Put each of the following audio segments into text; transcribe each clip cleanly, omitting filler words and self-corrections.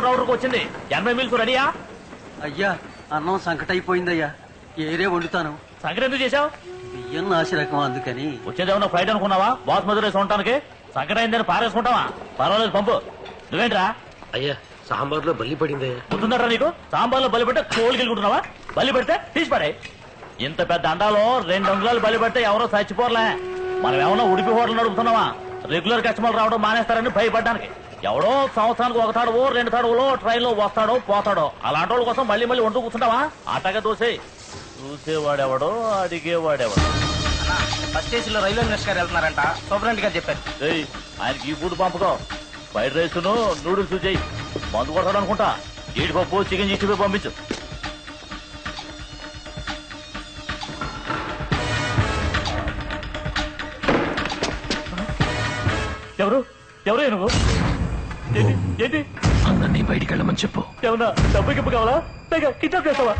Order ఆర్డర్కి వచ్చింది. 80 meals రెడీయా? అయ్యా అన్నం సంకటైపోయిందయ్యా. ఏరే వండుతాను. సంగతి ఎందుకు చేశావు? బియ్యం నాసి రకం అందుకని. వచ్చేదేమన్నా ఫ్లైట్ అనుకున్నావా? బాస్మతి రైస్ ఉండటానికి సంకట అయిందని పారేసుకుంటావా? పర్వాలేదు పంపు. నువ్వేంట్రా? అయ్యా సాంబార్ లో బల్లి పడింది. గుర్తుందరా నీకు? సాంబార్లో బలి పెడితే కోళ్ళకి వెళ్ళుకుంటున్నావా? బలి పెడితే తీసి పడే. ఇంత పెద్ద అండాలో 2 అంగుళాలు బలి పెడితే ఎవరో చచ్చిపోర్లే. మనం ఏమన్నా ఉడిపి హోటల్ నడుపుతున్నావా? రెగ్యులర్ కస్టమర్లు రావడం మానేస్తారని భయపడ్డానికి. ఎవడో సంవత్సరానికి 1 తడవో 2 తడవలో ట్రైన్ లో వస్తాడో పోతాడో అలాంటి వాళ్ళ కోసం మళ్ళీ మళ్ళీ వంటూ కూర్చుంటావా? ఆటగా దోసే. చూసేవాడెవడో అడిగేవాడెవడో. ఫస్ట్ ఏసీలో రైల్వే మినిస్టర్ గారు వెళ్తున్నారంట. సూపరింటెండెంట్ గారు చెప్పారు. ఆయనకి ఈ ఫుడ్ పంపుకో. ఫ్రైడ్ రైస్ నూడిల్స్ చేయి. మందు కొడతాడు అనుకుంటా. జీడిపప్పు చికెన్ చేసి పంపించు. ఎవరు ఎవరు నువ్వు? ఏంటి అందరినీ బయటికి వెళ్ళమని చెప్పు. ఏమన్నా డబ్బు గిప్పు కావాలా? పైగా కిడ్నాప్ చేస్తావా?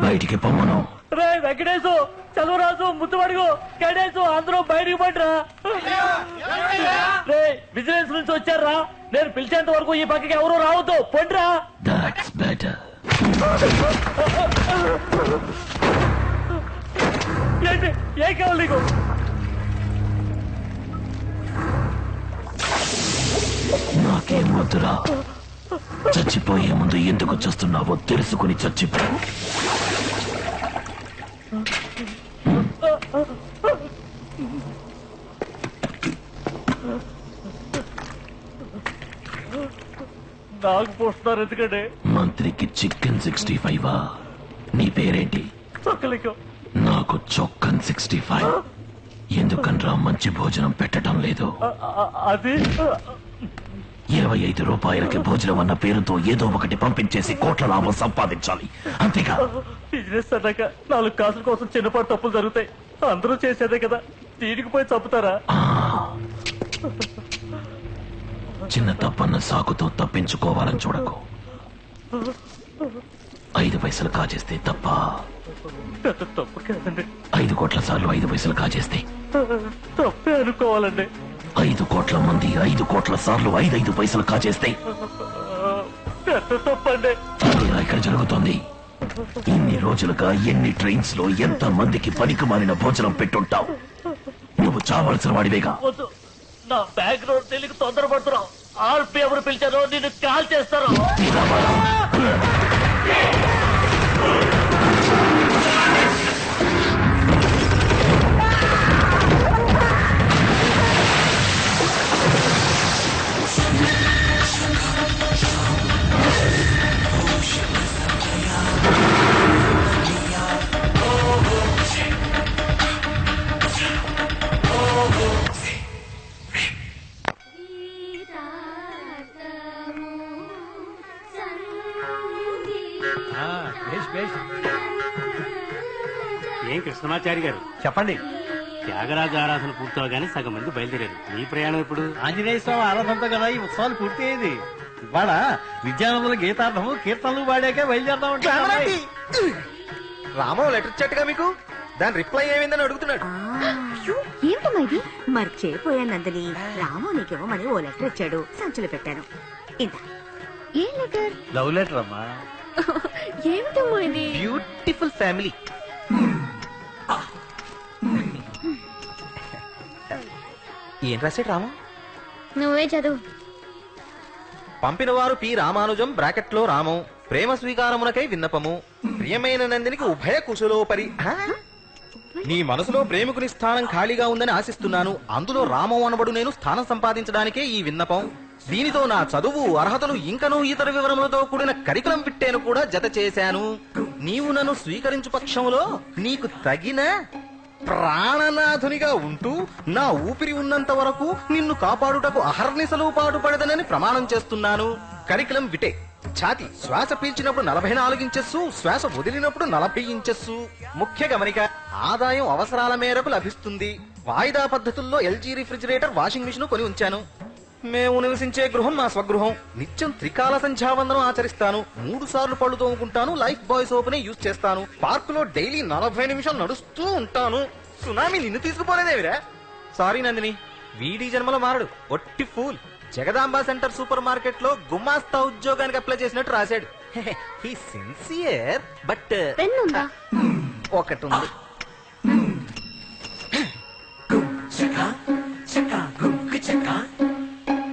బయటికి పొమ్మను. రే వెంకటేశు, చదువురాజు, ముత్తుమడుగు, గణేశు అందరూ బయటికి పడ్రా. రే విజిలెన్స్ నుంచి వచ్చారా? నేను పిలిచేంత వరకు ఈ పక్కకి ఎవరు రావద్దు. పండ్రా. That's better. ఏంటి ఏం కావాలి నీకు? నాకేం వద్దురా. చచ్చిపోయే ముందు ఎందుకు చూస్తున్నావో తెలుసుకుని చచ్చిపో. నాకు పోస్తున్నారు ఎందుకంటే? మంత్రికి చికెన్ 65. నీ పేరేంటి? చొక్కలికం. నాకు చొక్కన్ 65. ఎందుకనరా మంచి భోజనం పెట్టడం లేదు? అది 25 రూపాయలకి భోజనం అన్న పేరుతో ఏదో ఒకటి పంపించేసి కోట్ల లాభం సంపాదించాలి, అంతేగా? బిజినెస్ అన్నాక 4 కాసుల కోసం చిన్నపాటు తప్పులు జరుగుతాయి. అందరూ చేసేదే కదా. దీనికి పోయి చంపుతారా? చిన్న తప్పన్న సాకుతో తప్పించుకోవాలని చూడకు. 5 పైసలు కాజేస్తే తప్ప. పెద్ద తప్పు కాదండి. 5 కోట్ల సార్లు 5 పైసలు కాజేస్తే తప్పే అనుకోవాలండి. 5 కోట్ల మంది 5 కోట్ల సార్లు 5 పైసలు కాజేస్తే పెద్ద తప్పండి. అదేలా ఇక్కడ జరుగుతోంది. ఇన్ని రోజులుగా ఎన్ని ట్రైన్స్ లో ఎంత మందికి పనికి మారిన భోజనం పెట్టుంటావు. నువ్వు చావాల్సిన వాడివేగా. వద్దు, నా బ్యాక్గ్రౌండ్ తెలియక తొందరపడుతున్నావు. ఆర్పి ఎవరు పిలిచారో నిన్ను కాల్ చేస్తారు. ఏం కృష్ణమాచారి గారు చెప్పండి. త్యాగరాజ ఆరాధన పూర్తవగానే సగం మంది బయలుదేరారు. మీ ప్రయాణం ఎప్పుడు? ఆంజనేయ స్వామి ఆరాధనతో కదా ఈ ఉత్సవాలు పూర్తి అయింది. ఇవాళ విద్యానందుల గీతార్థము కీర్తనలు పాడాక బయలుదేరదామంటే రామో లెటర్ ఇచ్చాట్టుగా మీకు. దాని రిప్లై ఏమైందని అడుగుతున్నాడు. ఏమిటమ్మా ఇది? మర్చిపోయాను నందిని. రాము నీకేమని ఓ లెటర్ ఇచ్చాడు, సంచులు పెట్టాను. ఇంత ఏం లెటర్? లవ్ లెటర్ అమ్మా. ఏమిటమ్మా ఇది? Beautiful family. ఏం రాశాడు రాము? నువ్వే చదువు. పంపిన వారు పి రామానుజం బ్రాకెట్ లో రామం. ప్రేమ స్వీకారమునకై విన్నపము. ప్రియమైన నందినికి ఉభయ కుశలోపరి. నీ మనసులో ప్రేమికుని స్థానం ఖాళీగా ఉందని ఆశిస్తున్నాను. అందులో రామం అనబడు నేను స్థానం సంపాదించడానికే ఈ విన్నపం. దీనితో నా చదువు అర్హతలు ఇంకనూ ఇతర వివరములతో కూడిన కరికులం పిట్టేను కూడా జత చేశాను. నీవు నన్ను స్వీకరించు పక్షంలో నీకు తగిన ప్రాణనాథునిగా ఉంటూ నా ఊపిరి ఉన్నంత వరకు నిన్ను కాపాడుటకు అహర్నిశలు పాటుపడదనని ప్రమాణం చేస్తున్నాను. కరికులం విటే. ఛాతి శ్వాస పీల్చినప్పుడు 44 ఇంచెస్, శ్వాస వదిలినప్పుడు 40 ఇంచెస్. ముఖ్య గమనిక, ఆదాయం అవసరాల మేరకు లభిస్తుంది. వాయిదా పద్ధతుల్లో LG రిఫ్రిజిరేటర్, వాషింగ్ మిషన్ కొని ఉంచాను. మేము నివసించే గృహం నా స్వగృహం. నిత్యం త్రికాల సంధ్యావందనం ఆచరిస్తాను. 3 సార్లు పళ్ళు తోముకుంటాను. లైఫ్ బాయ్ సోప్ ని యూజ్ చేస్తాను. పార్క్ లో డైలీ 40 నిమిషాలు నడుస్తూ ఉంటాను. సునామీ నిన్ను తీసుకుపోలేదేవిరా? సారీ నందిని, వీడి జన్మలో మారడు, ఒట్టి fool. Jagadamba centre super market లో గుమాస్తా ఉద్యోగానికి అప్లై చేసినట్టు రాశాడు. హీ సిన్సియర్ బట్ పెన్ ఉందా? ఒకటి ఉంది.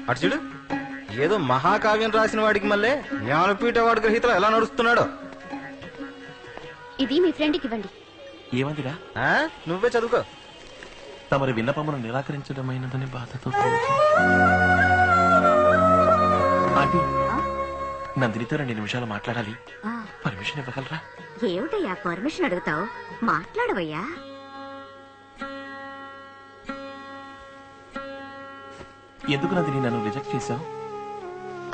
అటు చూడు, ఏదో మహాకావ్యం రాసిన వాడికి మళ్ళీ జ్ఞానపీఠ అవార్డు గ్రహీతలు ఎలా నడుస్తున్నాడో. ఇది మీ ఫ్రెండ్కి ఇవ్వండి. ఏమందిరా? ఆ? నువ్వే చదువుకో. తమరి విన్నపమును నిరాకరించడమైనదని బాధతో ఆంటీ, నందినితో 2 నిమిషాలు మాట్లాడాలి. పర్మిషన్ ఇవ్వగలరా? ఏమిటయ్యా పర్మిషన్ అడుగుతావు? మాట్లాడవయ్యా. ఎందుకు నందిని నన్ను రిజెక్ట్ చేశావు?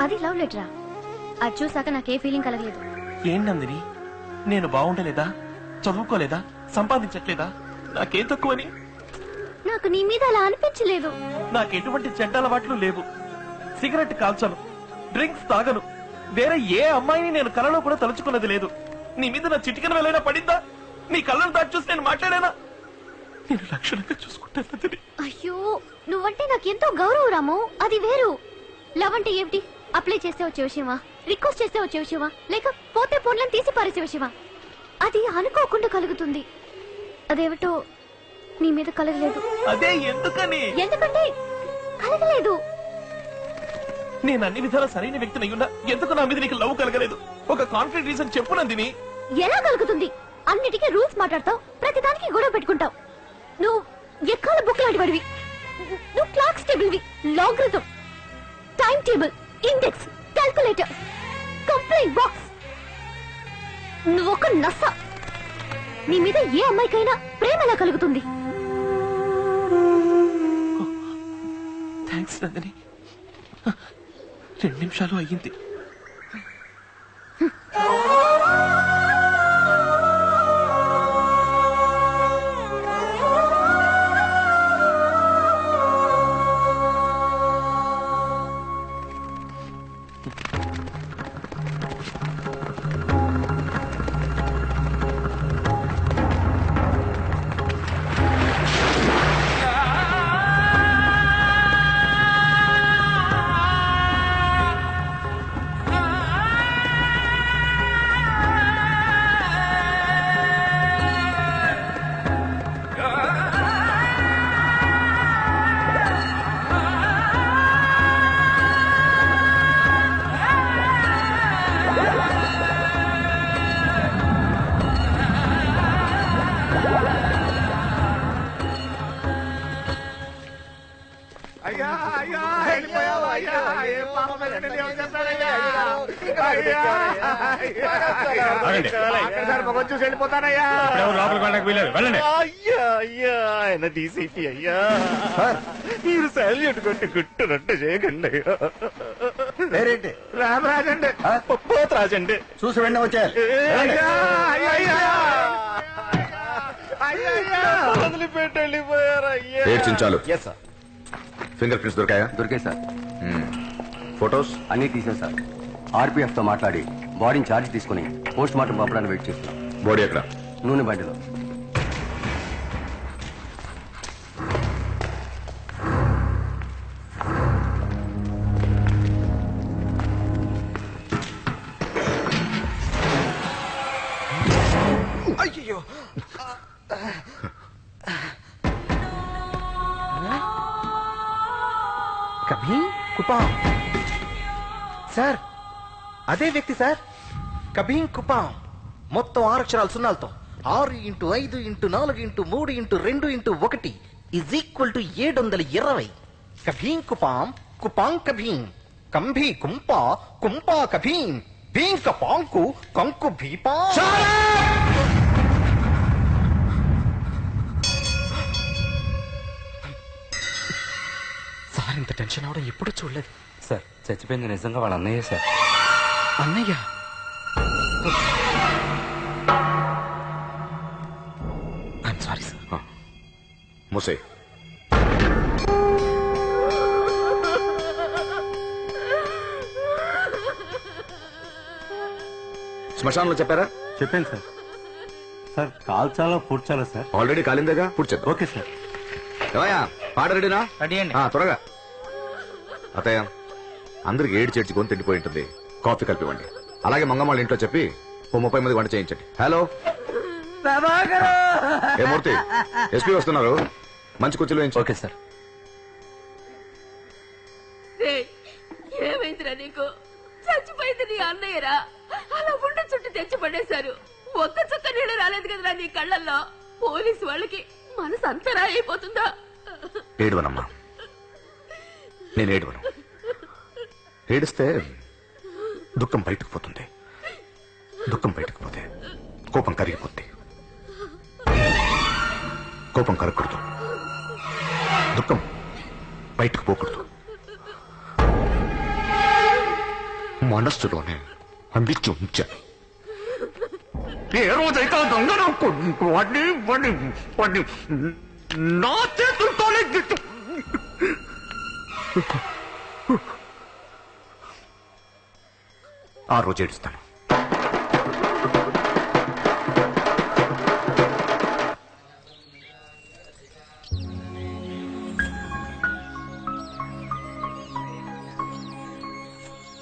అది లవ్ లెటరా? అది చూసాక నాకే ఫీలింగ్ కలగలేదు. ఏం నందిని, నేను బాగుండలేదా, చదువుకోలేదా, సంపాదించట్లేదా, నాకేం తక్కువని? నాకు నీ మీద అలా అనిపించలేదు. నాకెటువంటి చెడ్డ అలవాట్లు లేవు. సిగరెట్ కాల్చను, డ్రింక్స్ తాగను, వేరే ఏ అమ్మాయిని నేను కలలో కూడా తలుచుకున్నది లేదు. నీ మీద నా చిటికన వెళ్ళైనా పడిందా? నీ కళ్ళను దాటి చూసి నేను మాట్లాడానా? నేను లక్షణంగా చూసుకుంటాను. అయ్యో, నువ్వంటే నాకెంతో గౌరవం రాము. అది వేరు. లవ్ అంటే ఏమిటి? అప్లై చేస్తే వచ్చే విషయమా? రిక్వెస్ట్ చేస్తే వచ్చే విషయమా? లేక పోతే ఫోన్లను తీసి పారేసే విషయమా? అది అనుకోకుండా కలుగుతుంది. అదేమిటో నీ మీద కలగలేదు. అదే ఎందుకని? ఎందుకంటే కలగలేదు. నేను అన్ని విధాల సరైన వ్యక్తిని అయ్యున్నా ఎందుకు నా మీద నీకు లవ్ కలగలేదు? ఒక కాన్ఫిడెంట్ రీజన్ చెప్పు నందిని. ఎలా కలుగుతుంది? అన్నిటికీ రూల్స్ మాట్లాడతావు, ప్రతిదానికి గొడవ పెట్టుకుంటావు. నువ్వు ఎక్కాల బుక్ లాంటి వాడివి. నువ్వు క్లాక్స్ టేబుల్వి, logarithm, time table, index, calculator, complaint box. నువ్వొక నస. నీ మీద ఏ అమ్మాయికైనా ప్రేమ ఎలా కలుగుతుంది? థ్యాంక్స్ నందిని. 2 నిమిషాలు అయ్యింది. డీసీపీ అయ్యా, మీరు సైల్యూట్ కొట్టి గుట్టునట్టు చేయకండి అయ్యా. పేరేంటి? రామరాజు అండి, పోతరాజు అండి. చూసి వెంట వచ్చారు. వదిలిపెట్టి వెళ్ళిపోయారు అయ్యా. ఏడ్చించాలు. Yes sir. ఫింగర్ ప్రింట్స్ దొరికాయా? దొరికాయి సార్. ఫొటోస్ అన్ని తీసాం సార్. ఆర్పీఎఫ్ తో మాట్లాడి బాడీని ఛార్జ్ తీసుకుని పోస్ట్ మార్టం పంపడానికి వెయిట్ చేస్తున్నాం. బాడీ ఎక్కడ? నూనె బండిలో. అయ్యో, కభీ కుపాం సార్, అదే వ్యక్తి సార్. కభీం కుపాం మొత్తం 6 అక్షరాలు సున్నాలతో 6 × 5 × 4 × 3 × 2 × 1 ఈజ్ ఈక్వల్ టు 720. కభీం కుపాం కుపాం కభీం కంభీ కుంపా కుంపా కభీం భీం కపాంకు కంకు భీపా. సార్ ఇంత టెన్షన్ అవడం ఎప్పుడు చూడలేదు సార్ చచ్చిపోయింది నిజంగా వాళ్ళ అన్నయ్య సార్. అన్నయ్య? I'm sorry sir. ముసే. శ్మశానంలో చెప్పారా? చెప్పాను సార్. సార్ కాల్చాలో పూడ్చాలో సార్? ఆల్రెడీ కాలిందేగా, పూడ్చేద్దాం. Okay sir. ఏమయ్యా, పాట రెడీనా? రెడీ అండి. త్వరగా. అత్తయ్య, అందరికి ఏడు చేర్చి గొంతు తిండిపోయి ఉంటుంది, కాఫీ కలిపివ్వండి. అలాగే మంగమ్మాళ్ళ ఇంట్లో చెప్పి ఓ 30 మంది వంట చేయించండి. హలో ఏ మూర్తి, ఎస్పీ వస్తున్నారు, మంచి కుర్చీలో వేయించు. Okay sir. ఏమైందిరా నీకు? చచ్చిపోయింది నీ అన్నయ్యరా, అలా ఉండ చుట్టూ తెచ్చి పడేశారు. ఒక్క చుక్క నీళ్ళు రాలేదు కదరా నీ కళ్ళల్లో. పోలీసు వాళ్ళకి మనసు అంతరా అయిపోతుందా? ఏడవనమ్మా, నేను ఏడవను. ఏడిస్తే దుఃఖం బయటకు పోతుంది, దుఃఖం బయటకు పోతే కోపం కరిగిపోద్ది. కోపం కరగకూడదు, దుఃఖం బయటకు పోకూడదు, మనస్సులోనే అందించి ఉంచాను. ఏ రోజైతే దొంగను వాడిని వాడిని వాడిని నా చేతులతోనే ఆ రోజు ఏడుస్తాను.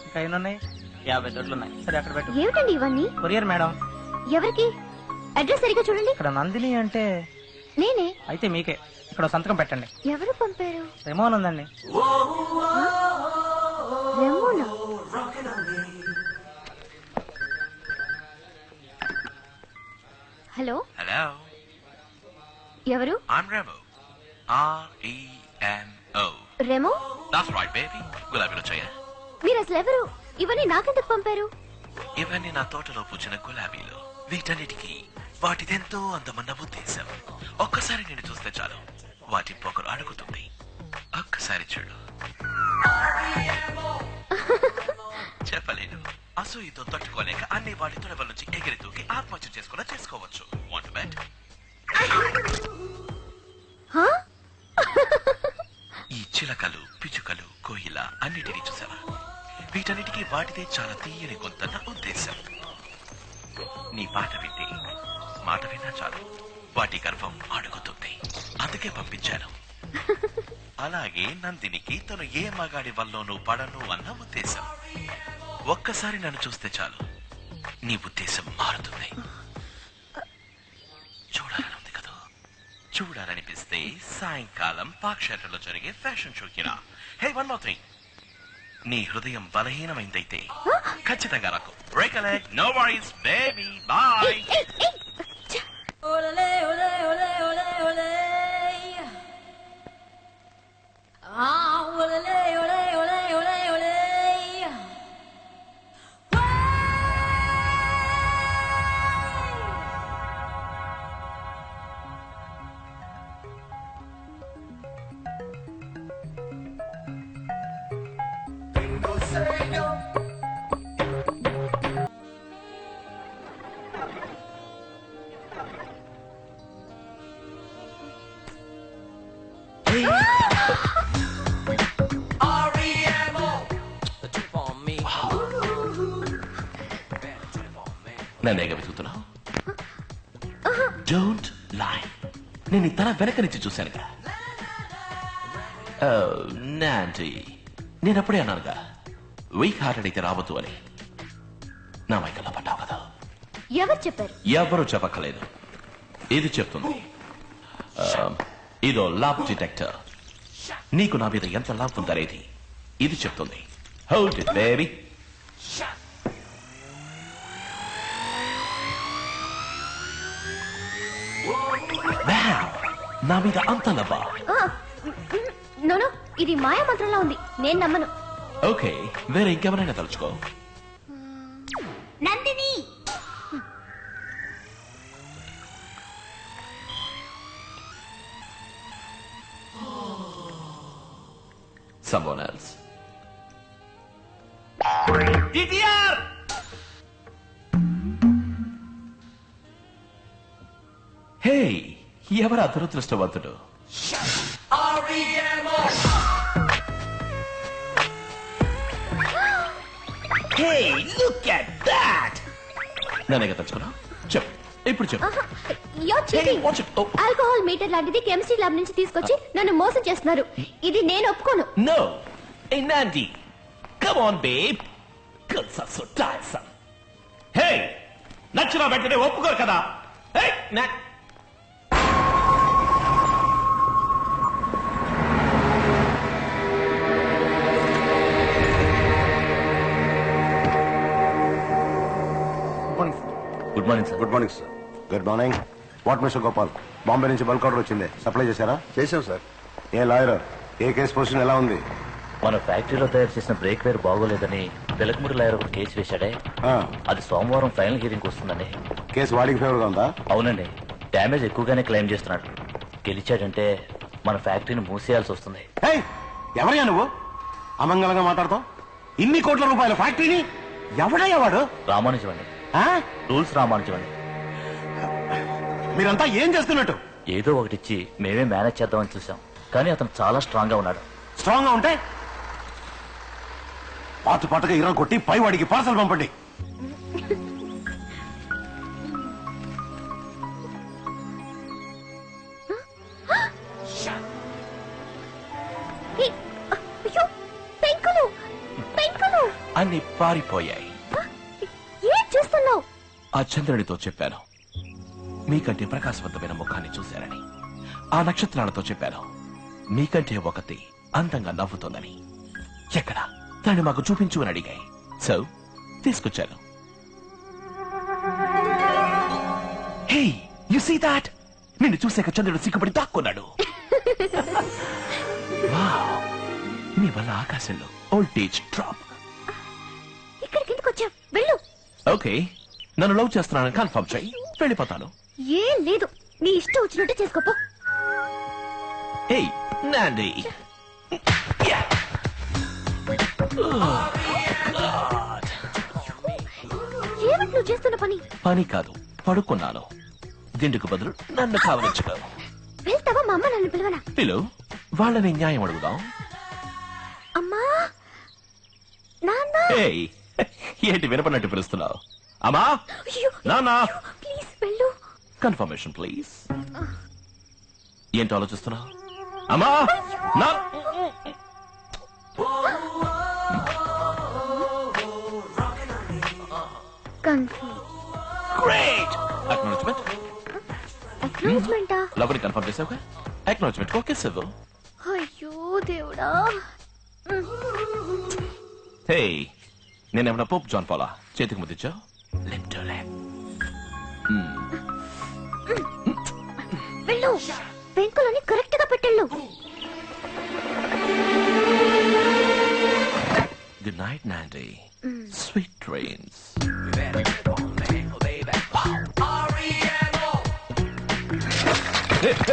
ఇంకా ఎన్నున్నాయి? 50 దొడ్లున్నాయి. సరే అక్కడ పెట్టు. ఏమిటండి ఇవన్నీ? Courier madam. ఎవరికి? అడ్రస్ సరిగా చూడండి. ఇక్కడ నందిని అంటే నేనే. అయితే మీకే. ఇక్కడ సంతకం పెట్టండి. ఎవరు పంపారు? రెమోన్ ఉందండి. రెమోనా? హలో. హలో, ఎవరు? I'm Remo. R-E-M-O. Remo? That's right, baby. గులాబీలో చెయ్య. మీరు అసలు ఎవరు? ఇవన్నీ నాకెందుకు పంపారు? ఇవన్నీ నా తోటలో పూచిన గులాబీలు. వీటన్నిటికీ వాటిదెంతో అందమన్న ఉద్దేశం. ఒక్కసారి నేను చూస్తే చాలు, వాటి పొగరు అడుగుతుంది. ఒక్కసారి చూడు. చెప్పలేను, అసూయతో తట్టుకోలేక అన్ని వాటి తొడవల నుంచి ఎగిరి దూకి ఆత్మహత్య చేసుకోవచ్చు. Want to bet? ఈ చిలకలు, పిచుకలు, కోయిల అన్నిటినీ చూసావా? వీటన్నిటికీ వాటిదే చాలా తీయని గొంతన్న ఉద్దేశం. నీ మాట వింటే, మాట విన్నా చాలు, వాటి గర్వం అడుగుతుంది. అందుకే పంపించాను. అలాగే నందినికి తను ఏ మగాడి వల్లోనూ పడను అన్న ఉద్దేశం. ఒక్కసారి నన్ను చూస్తే చాలు, నీ ఉద్దేశం మారుతుంది. చూడాలనుంది కదా? చూడాలనిపిస్తే సాయంకాలం పాక్షేత్రంలో జరిగే ఫ్యాషన్ షోకి రా. హే, 1 more thing. నీ హృదయం బలహీనమైందైతే ఖచ్చితంగా రాకు. Break a leg, no worries, baby, bye. Olé, olé, olé, olé, olé. Ah, olé, olé, olé, olé, olé. నన్నేగా వెతుకుతున్నావు? Don't lie. నేను తన వెనక నుంచి చూశానుగా. నాంటీ, నేనప్పుడే అన్నానుగా వీక్ హార్టెడ్ అయితే రావద్దు అని. నా మైకల్లో పడ్డావు కదా. ఎవరు చెప్పారు? ఎవరు చెప్పక్కలేదు, ఇది చెప్తుంది. ఇదో లవ్ డిటెక్టర్. నీకు నా మీద ఎంత లవ్ ఉందనేది ఇది చెప్తుంది. Hold it baby. నా మీద అంత లవ్వా? నోనో, ఇది మాయా మంత్రంలా ఉంది, నేను నమ్మను. ఓకే, వేరే ఇంకెవరైనా తలుచుకో. Nandini. Someone else. DTR! Hey, ఎవరు అదృష్టవంతుడు? Hey, look at that! నన్ను తలుచుకున్నా చెప్పు. ఇప్పుడు చెప్పు. ఆల్కహాల్ మీటర్ లాంటిది కెమిస్ట్రీ ల్యాబ్ నుంచి తీసుకొచ్చి నన్ను మోసం చేస్తున్నారు. ఇది నేను ఒప్పుకోను. No. Hey, Nandi. Come on, babe. Girls are so tiresome. Hey! నచ్చిన వెంటనే ఒప్పుకోరు కదా. Hey! Good morning sir. Good morning sir. Good morning. What mister Gopal, Bombay నుంచి బల్క్ ఆర్డర్ వచ్చింది, సప్లై చేశారా? చేశాం సార్. ఏ లాయర్, ఏ కేసు పొజిషన్ ఎలా ఉంది? మన ఫ్యాక్టరీలో తయారు చేసిన బ్రేక్ వేర్ బాగోలేదని వెలకముడి లాయర్ ఒక కేసు వేశాడే, అది సోమవారం ఫైనల్ హియరింగ్ వస్తుందండి. కేసు వాడికి ఫేవర్ గా ఉందా? అవునండి, డ్యామేజ్ ఎక్కువగానే క్లెయిమ్ చేస్తున్నాడు. గెలిచాడంటే మన ఫ్యాక్టరీని మూసేయాల్సి వస్తుంది. ఎవరయ్యా నువ్వు అమంగళంగా మాట్లాడతావు? ఇన్ని కోట్ల రూపాయల ఫ్యాక్టరీని ఎవడయ్యా వాడు? రామానుజం అండి. రూల్స్ రామానుజం అండి. మీరంతా ఏం చేస్తున్నట్టు? ఏదో ఒకటిచ్చి మేమే మేనేజ్ చేద్దామని చూసాం, కానీ అతను చాలా స్ట్రాంగ్ గా ఉన్నాడు. స్ట్రాంగ్ గా ఉంటే పాటుగా ఇరం కొట్టి పై వాడికి పార్సల్ పంపండి. అన్ని పారిపోయాయి. ఏం చేస్తున్నావు? ఆ చంద్రుడితో చెప్పాను మీకంటే ప్రకాశవంతమైన ముఖాన్ని చూశారని. ఆ నక్షత్రాలతో చెప్పాను మీకంటే ఒకటి అందంగా నవ్వుతోందని. ఎక్కడ దాన్ని మాకు చూపించు అని అడిగాయి. సో తీసుకొచ్చాను. హే, యు సీ దాట్? నిన్ను చూసాక చంద్రుడు సిగ్గుపడి దాక్కున్నాడు. వావ్, నీ వల్ల ఆకాశంలో వోల్టేజ్ డ్రాప్. ఇక్కడికి ఎందుకు వచ్చావు? వెళ్ళు. ఓకే, నన్ను లవ్ చేస్తున్నానని కన్ఫర్మ్ చేయి, వెళ్ళిపోతాను. ఏం లేదు, నీ ఇష్టం వచ్చినట్టు చేసుకోపో. హే నాండి, ఏమిటి నువ్వు చేస్తున్న పని? పని కాదు, పడుకున్నాను. దిండుకు బదులు నన్ను కావలించుకో. వెళ్తావా? మా అమ్మ నన్ను పిలవనా? పిలు, వాళ్ళని న్యాయం అడుగుదాం. అమ్మా, నాన్న. ఏయ్, ఏంటి వినపడినట్టు పిలుస్తున్నావు? అమ్మా, నాన్న. ప్లీజ్ వెళ్ళు. Confirmation please. ఏంటో ఆలోచిస్తున్నావు? అమ్మా, నా గ్రేట్ అక్నాలెడ్జ్మెంట్. అక్నాలెడ్జ్మెంటా? లవ్ని కన్ఫర్మ్ చేసావుగా, అక్నాలెడ్జ్మెంట్ ఓకే సివ్. అయ్యో దేవుడా. హే, నేనేమన్నా పోప్ జాన్ పాలా చేతికి ముద్దిచ్చావు? వెళ్ళు, పెంకులని కరెక్ట్ గా పెట్టెళ్ళు. గుడ్ నైట్ నాండి, స్వీట్ డ్రీమ్స్.